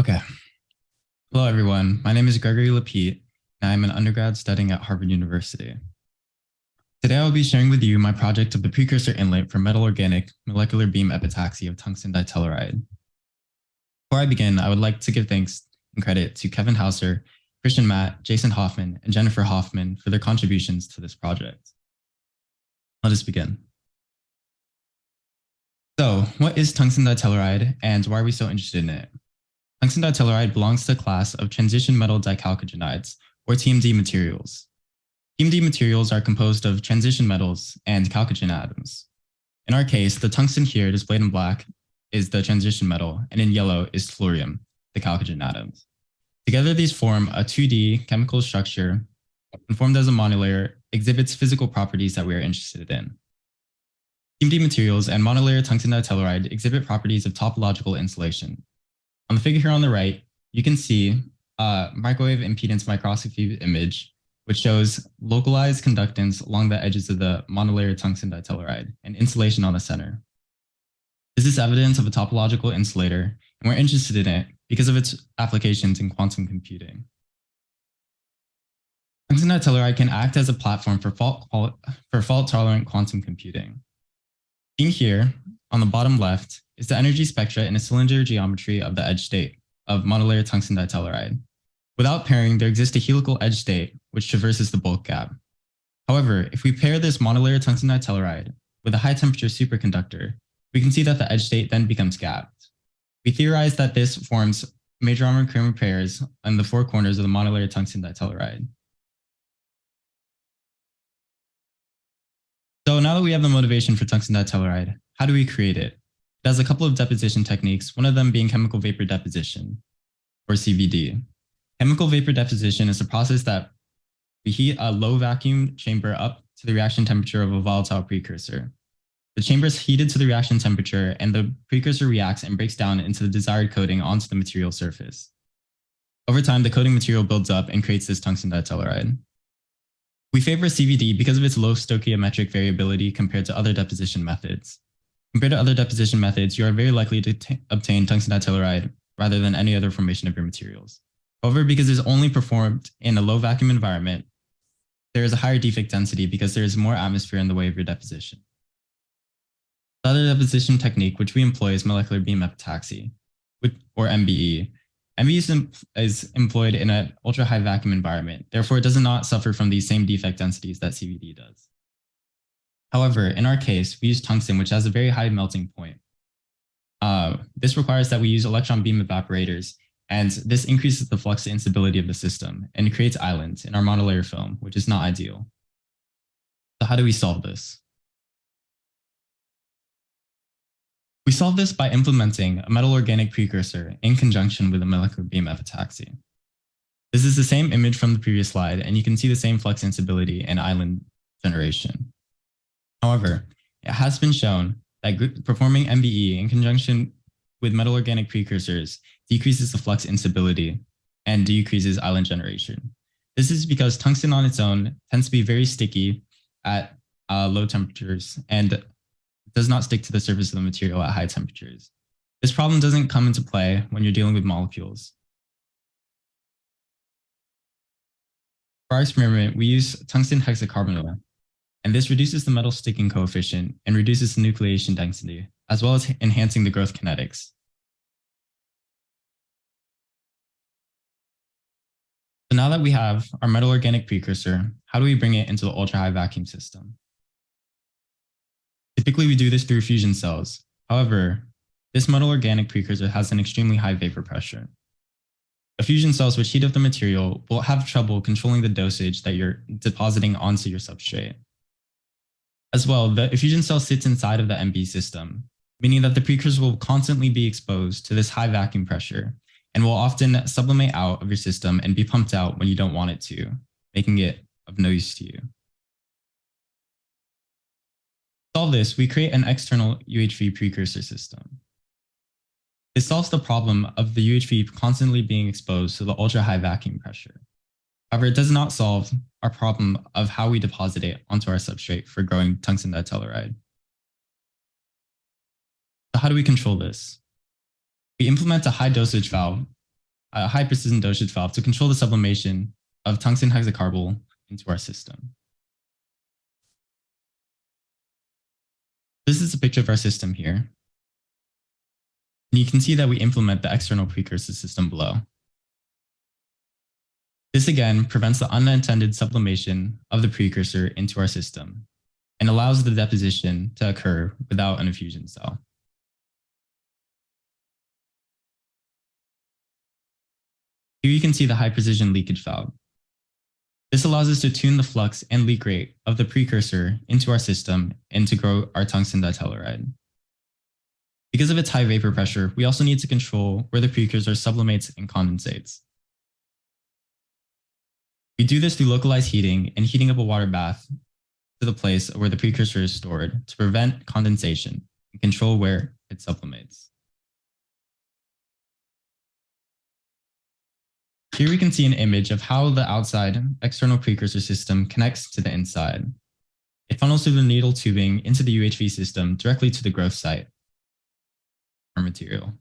Okay. Hello, everyone. My name is Gregory Lapit, and I'm an undergrad studying at Harvard University. Today, I will be sharing with you my project of the Precursor Inlet for metal organic molecular beam epitaxy of tungsten ditelluride. Before I begin, I would like to give thanks and credit to Kevin Hauser, Christian Matt, Jason Hoffman, and Jennifer Hoffman for their contributions to this project. Let us begin. So, what is tungsten ditelluride, and why are we so interested in it? Tungsten ditelluride belongs to a class of transition metal dichalcogenides, or TMD materials. TMD materials are composed of transition metals and chalcogen atoms. In our case, the tungsten here displayed in black is the transition metal, and in yellow is fluorium, the chalcogen atoms. Together, these form a 2D chemical structure and formed as a monolayer exhibits physical properties that we are interested in. TMD materials and monolayer tungsten ditelluride exhibit properties of topological insulation. On the figure here on the right, you can see a microwave impedance microscopy image, which shows localized conductance along the edges of the monolayer tungsten ditelluride and insulation on the center. This is evidence of a topological insulator, and we're interested in it because of its applications in quantum computing. Tungsten ditelluride can act as a platform for fault-tolerant quantum computing. Seen here on the bottom left is the energy spectra in a cylinder geometry of the edge state of monolayer tungsten ditelluride. Without pairing, there exists a helical edge state which traverses the bulk gap. However, if we pair this monolayer tungsten ditelluride with a high temperature superconductor, we can see that the edge state then becomes gapped. We theorize that this forms major armor-Kramer pairs on the four corners of the monolayer tungsten ditelluride. So now that we have the motivation for tungsten ditelluride, how do we create it? It has a couple of deposition techniques, one of them being chemical vapor deposition, or CVD. Chemical vapor deposition is a process that we heat a low vacuum chamber up to the reaction temperature of a volatile precursor. The chamber is heated to the reaction temperature, and the precursor reacts and breaks down into the desired coating onto the material surface. Over time, the coating material builds up and creates this tungsten ditelluride. We favor CVD because of its low stoichiometric variability compared to other deposition methods. Compared to other deposition methods, you are very likely to obtain tungsten ditelluride rather than any other formation of your materials. However, because it's only performed in a low vacuum environment, there is a higher defect density because there is more atmosphere in the way of your deposition. The other deposition technique which we employ is molecular beam epitaxy, or MBE. MBE is employed in an ultra-high vacuum environment. Therefore, it does not suffer from these same defect densities that CVD does. However, in our case, we use tungsten, which has a very high melting point. This requires that we use electron beam evaporators, and this increases the flux instability of the system and creates islands in our monolayer film, which is not ideal. So how do we solve this? We solve this by implementing a metal organic precursor in conjunction with a molecular beam epitaxy. This is the same image from the previous slide, and you can see the same flux instability and island generation. However, it has been shown that performing MBE in conjunction with metal organic precursors decreases the flux instability and decreases island generation. This is because tungsten on its own tends to be very sticky at low temperatures and does not stick to the surface of the material at high temperatures. This problem doesn't come into play when you're dealing with molecules. For our experiment, we use tungsten hexacarbonyl, and this reduces the metal sticking coefficient and reduces the nucleation density, as well as enhancing the growth kinetics. So now that we have our metal organic precursor, how do we bring it into the ultra-high vacuum system? Typically, we do this through fusion cells. However, this metal organic precursor has an extremely high vapor pressure. The fusion cells which heat up the material will have trouble controlling the dosage that you're depositing onto your substrate. As well, the fusion cell sits inside of the MBE system, meaning that the precursor will constantly be exposed to this high vacuum pressure and will often sublimate out of your system and be pumped out when you don't want it to, making it of no use to you. To solve this, we create an external UHV precursor system. This solves the problem of the UHV constantly being exposed to the ultra-high vacuum pressure. However, it does not solve our problem of how we deposit it onto our substrate for growing tungsten ditelluride. So how do we control this? We implement a high dosage valve a high precision dosage valve to control the sublimation of tungsten hexacarbonyl into our system. This is a picture of our system here. And you can see that we implement the external precursor system below. This again prevents the unintended sublimation of the precursor into our system and allows the deposition to occur without an infusion cell. Here you can see the high precision leakage valve. This allows us to tune the flux and leak rate of the precursor into our system and to grow our tungsten ditelluride. Because of its high vapor pressure, we also need to control where the precursor sublimates and condensates. We do this through localized heating and heating up a water bath to the place where the precursor is stored to prevent condensation and control where it sublimates. Here we can see an image of how the outside external precursor system connects to the inside. It funnels through the needle tubing into the UHV system directly to the growth site or material.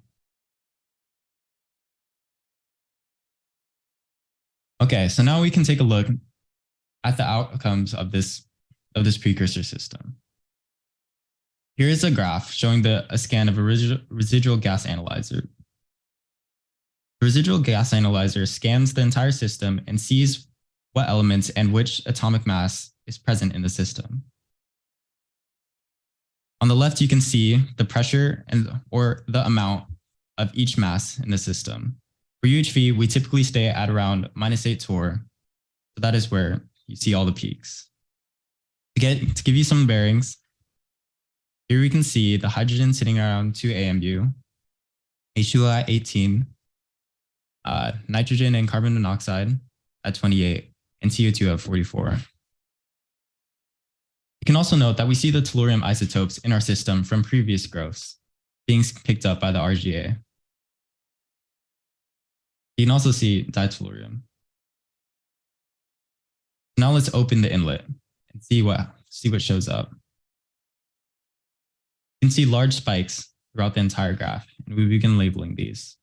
Okay, so now we can take a look at the outcomes of this precursor system. Here is a graph showing a scan of a residual gas analyzer. The residual gas analyzer scans the entire system and sees what elements and which atomic mass is present in the system. On the left, you can see the pressure or the amount of each mass in the system. For UHV, we typically stay at around -8 torr, so that is where you see all the peaks. To give you some bearings, here we can see the hydrogen sitting around 2 AMU, H2O at 18, nitrogen and carbon monoxide at 28, and CO2 at 44. You can also note that we see the tellurium isotopes in our system from previous growths being picked up by the RGA. You can also see ditellurium. Now let's open the inlet and see what shows up. You can see large spikes throughout the entire graph, and we begin labeling these.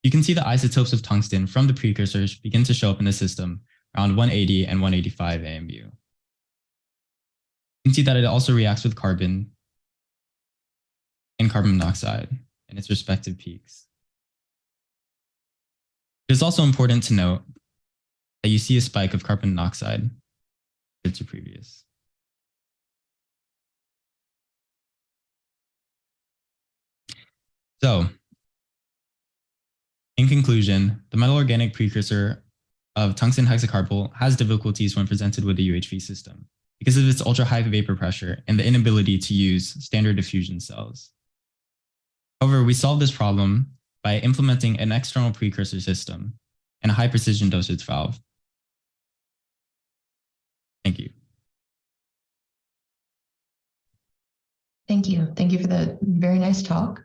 You can see the isotopes of tungsten from the precursors begin to show up in the system around 180 and 185 AMU. You can see that it also reacts with carbon and carbon monoxide in its respective peaks. It is also important to note that you see a spike of carbon monoxide compared to previous. So, in conclusion, the metal organic precursor of tungsten hexacarbonyl has difficulties when presented with the UHV system because of its ultra-high vapor pressure and the inability to use standard diffusion cells. However, we solved this problem by implementing an external precursor system and a high precision dosage valve. Thank you. Thank you. Thank you for the very nice talk.